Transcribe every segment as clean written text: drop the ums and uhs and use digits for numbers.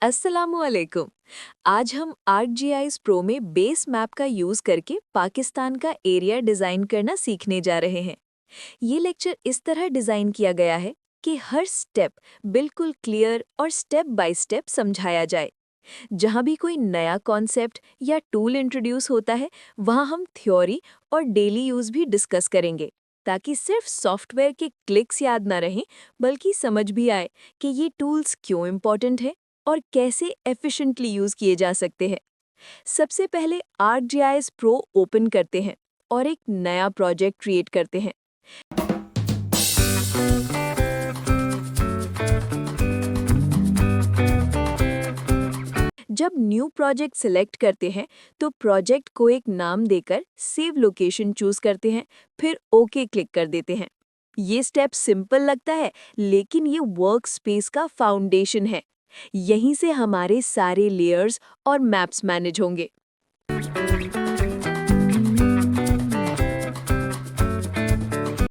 अस्सलामुअलैकुम। आज हम ArcGIS Pro में बेस मैप का यूज करके पाकिस्तान का एरिया डिजाइन करना सीखने जा रहे हैं। ये लेक्चर इस तरह डिजाइन किया गया है कि हर स्टेप बिल्कुल क्लियर और स्टेप बाय स्टेप समझाया जाए। जहाँ भी कोई नया कॉन्सेप्ट या टूल इंट्रोड्यूस होता है, वहाँ हम थ्योरी और डेली यूज भी डिस्कस करेंगे, ताकि सिर्फ सॉफ्टवेयर के क्लिक्स याद ना रहें, बल्कि समझ भी आए कि ये टूल्स क्यों इम्पोर्टेंट है और कैसे एफिशिएंटली यूज किए जा सकते हैं। सबसे पहले ArcGIS Pro ओपन करते हैं और एक नया प्रोजेक्ट क्रिएट करते हैं। जब न्यू प्रोजेक्ट सिलेक्ट करते हैं तो प्रोजेक्ट को एक नाम देकर सेव लोकेशन चूज करते हैं, फिर ओके क्लिक कर देते हैं। ये स्टेप सिंपल लगता है, लेकिन ये वर्क स्पेस का फाउंडेशन है। यहीं से हमारे सारे लेयर्स और मैप्स मैनेज होंगे।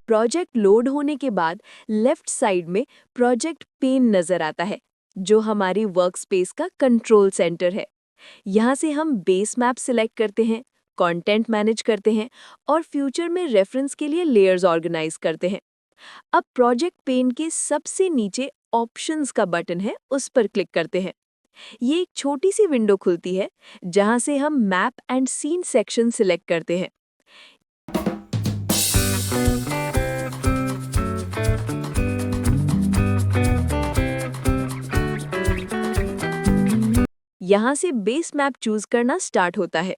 प्रोजेक्ट लोड होने के बाद लेफ्ट साइड में प्रोजेक्ट पेन नजर आता है, जो हमारी वर्क स्पेस का कंट्रोल सेंटर है। यहाँ से हम बेस मैप सिलेक्ट करते हैं, कंटेंट मैनेज करते हैं और फ्यूचर में रेफरेंस के लिए लेयर्स ऑर्गेनाइज करते हैं। अब प्रोजेक्ट पेन के सबसे नीचे ऑप्शंस का बटन है, उस पर क्लिक करते हैं। ये एक छोटी सी विंडो खुलती है, जहां से हम map and scene section select करते हैं। यहाँ से बेस मैप चूज करना स्टार्ट होता है।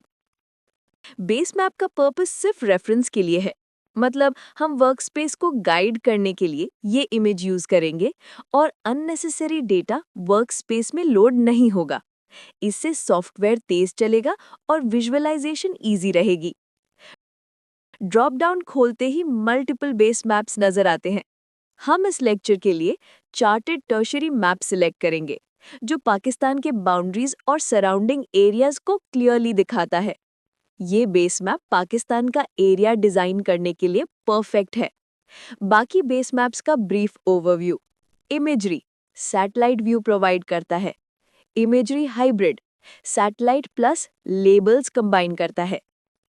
बेस मैप का पर्पस सिर्फ रेफरेंस के लिए है, मतलब हम वर्कस्पेस को गाइड करने के लिए ये इमेज यूज करेंगे और अननेसेसरी डेटा वर्कस्पेस में लोड नहीं होगा। इससे सॉफ्टवेयर तेज चलेगा और विजुअलाइजेशन इजी रहेगी। ड्रॉप डाउन खोलते ही मल्टीपल बेस मैप्स नजर आते हैं। हम इस लेक्चर के लिए चार्टेड टर्शरी मैप सिलेक्ट करेंगे, जो पाकिस्तान के बाउंड्रीज और सराउंडिंग एरियाज को क्लियरली दिखाता है। ये बेस मैप पाकिस्तान का एरिया डिजाइन करने के लिए परफेक्ट है। बाकी बेस मैप्स का brief overview. Imagery satellite view provide करता है। Imagery hybrid satellite plus labels combine करता है।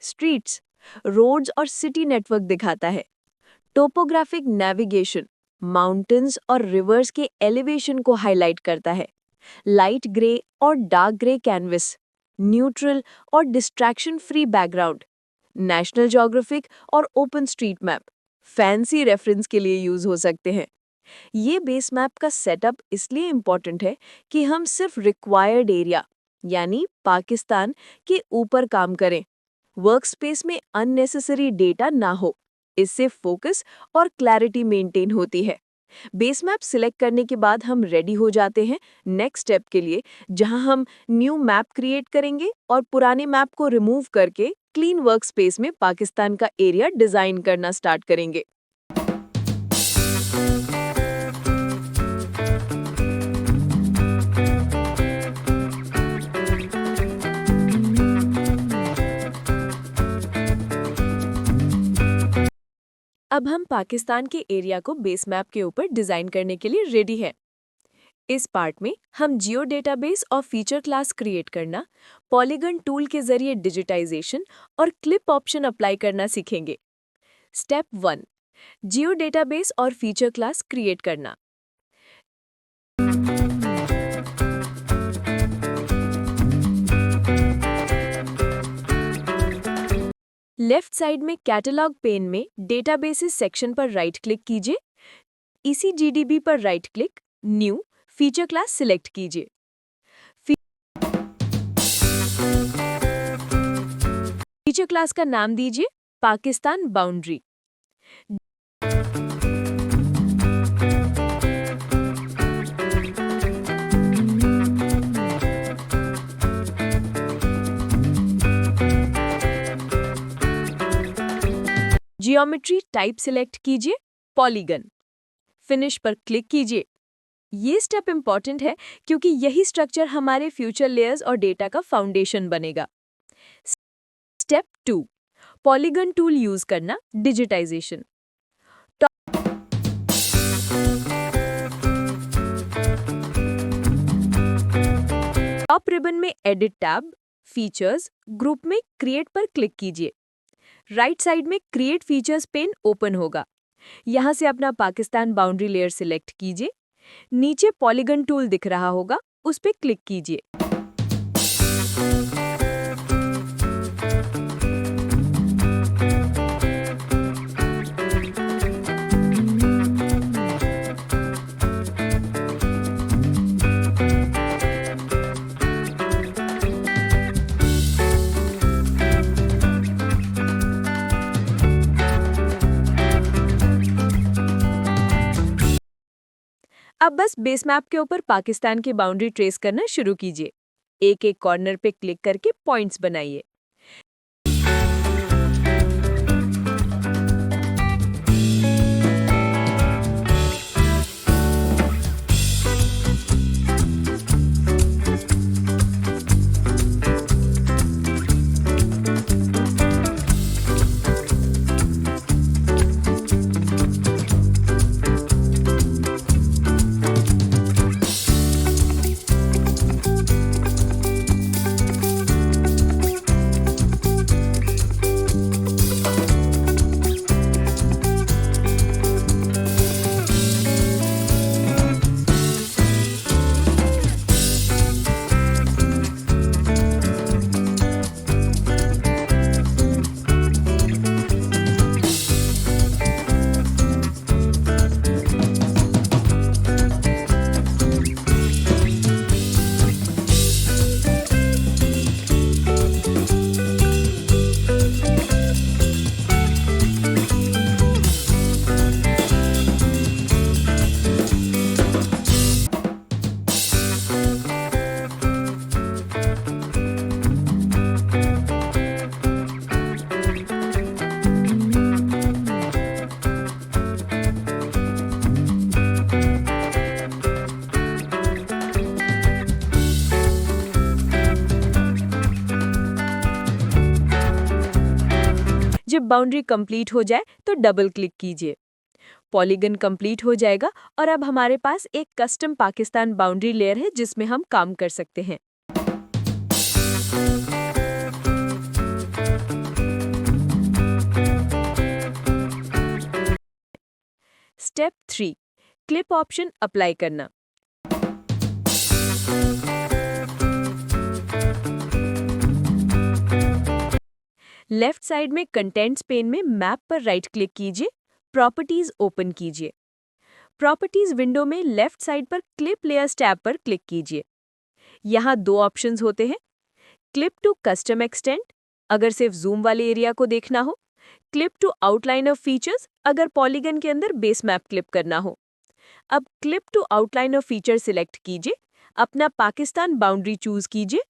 स्ट्रीट्स रोड्स और सिटी नेटवर्क दिखाता है। टोपोग्राफिक नेविगेशन माउंटेन्स और रिवर्स के एलिवेशन को हाईलाइट करता है। लाइट ग्रे और डार्क ग्रे कैनवस, न्यूट्रल और distraction free background. National geographic और open street map fancy reference के लिए यूज हो सकते हैं। ये बेस मैप का सेटअप इसलिए इम्पोर्टेंट है कि हम सिर्फ रिक्वायर्ड एरिया यानी पाकिस्तान के ऊपर काम करें, वर्कस्पेस में अननेसेसरी डेटा ना हो। इससे फोकस और क्लैरिटी मेंटेन होती है। बेस मैप सिलेक्ट करने के बाद हम रेडी हो जाते हैं नेक्स्ट स्टेप के लिए, जहां हम न्यू मैप क्रिएट करेंगे और पुराने मैप को रिमूव करके क्लीन वर्कस्पेस में पाकिस्तान का एरिया डिजाइन करना स्टार्ट करेंगे। अब हम पाकिस्तान के एरिया को बेस मैप के ऊपर डिजाइन करने के लिए रेडी हैं। इस पार्ट में हम जियो डेटाबेस और फीचर क्लास क्रिएट करना, पॉलीगन टूल के जरिए डिजिटाइजेशन और क्लिप ऑप्शन अप्लाई करना सीखेंगे। स्टेप 1, जियो डेटाबेस और फीचर क्लास क्रिएट करना। लेफ्ट साइड में कैटलॉग पेन में डेटाबेसेस सेक्शन पर राइट क्लिक कीजिए। ECGDB पर right click, new feature class select कीजिए। फीचर क्लास का नाम दीजिए Pakistan boundary. Geometry type select कीजिए पॉलीगन। फिनिश पर क्लिक कीजिए। ये स्टेप इंपॉर्टेंट है क्योंकि यही स्ट्रक्चर हमारे फ्यूचर लेयर्स और डेटा का फाउंडेशन बनेगा। स्टेप 2, पॉलीगन टूल यूज करना, डिजिटाइजेशन। टॉप रिबन में एडिट टैब, फीचर्स, ग्रुप में क्रिएट पर क्लिक कीजिए। राइट साइड में क्रिएट फीचर्स पेन ओपन होगा। यहाँ से अपना पाकिस्तान बाउंड्री लेयर सिलेक्ट कीजिए। नीचे पॉलीगन टूल दिख रहा होगा, उस पर क्लिक कीजिए। अब बस बेस मैप के ऊपर पाकिस्तान की बाउंड्री ट्रेस करना शुरू कीजिए। एक एक कॉर्नर पे क्लिक करके पॉइंट्स बनाइए। जब बाउंड्री कंप्लीट हो जाए तो डबल क्लिक कीजिए। पॉलीगन कंप्लीट हो जाएगा और अब हमारे पास एक कस्टम पाकिस्तान बाउंड्री लेयर है जिसमें हम काम कर सकते हैं। स्टेप 3, क्लिप ऑप्शन अप्लाई करना। लेफ्ट साइड में कंटेंट्स पेन में मैप पर राइट क्लिक कीजिए, प्रॉपर्टीज ओपन कीजिए। प्रॉपर्टीज विंडो में लेफ्ट साइड पर क्लिप लेयर्स टैब पर क्लिक कीजिए। यहाँ दो ऑप्शंस होते हैं, क्लिप टू कस्टम एक्सटेंड अगर सिर्फ जूम वाले एरिया को देखना हो, clip to outline of features अगर पॉलीगन के अंदर बेस मैप क्लिप करना हो। अब clip to outline of feature select कीजिए, अपना पाकिस्तान बाउंड्री चूज कीजिए,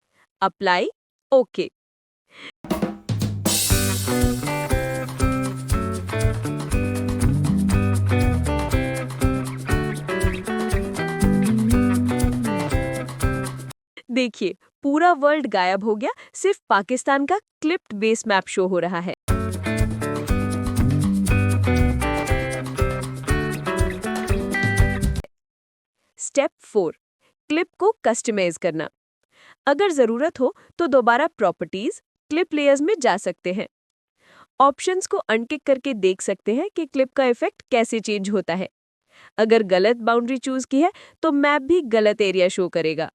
अप्लाई, ओके। देखिए, पूरा वर्ल्ड गायब हो गया, सिर्फ पाकिस्तान का क्लिप्ड बेस मैप शो हो रहा है। स्टेप 4, क्लिप को कस्टमाइज करना। अगर जरूरत हो तो दोबारा प्रॉपर्टीज, क्लिप लेयर्स में जा सकते हैं। ऑप्शंस को अनटिक करके देख सकते हैं कि क्लिप का इफेक्ट कैसे चेंज होता है। अगर गलत बाउंड्री चूज की है तो मैप भी गलत एरिया शो करेगा।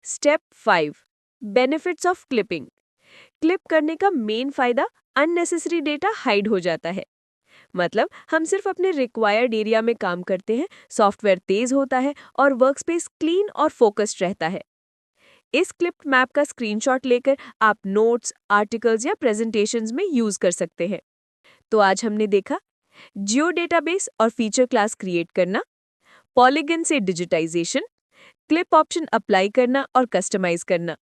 Step 5, benefits of clipping. Clip करने का मेन फायदा अननेसेसरी डेटा हाइड हो जाता है। मतलब हम सिर्फ अपने रिक्वायर्ड एरिया में काम करते हैं, सॉफ्टवेयर तेज होता है और वर्कस्पेस क्लीन और फोकस्ड रहता है। इस क्लिप्ड मैप का स्क्रीनशॉट लेकर आप नोट्स, आर्टिकल्स या प्रेजेंटेशंस में यूज कर सकते हैं। तो आज हमने देखा जियो डेटाबेस और फीचर क्लास क्रिएट करना, पॉलीगन से डिजिटाइजेशन, क्लिप ऑप्शन अप्लाई करना और कस्टमाइज करना।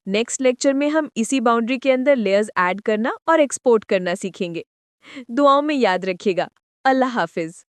नेक्स्ट लेक्चर में हम इसी बाउंड्री के अंदर लेयर्स ऐड करना और एक्सपोर्ट करना सीखेंगे। दुआओं में याद रखिएगा। अल्लाह हाफिज।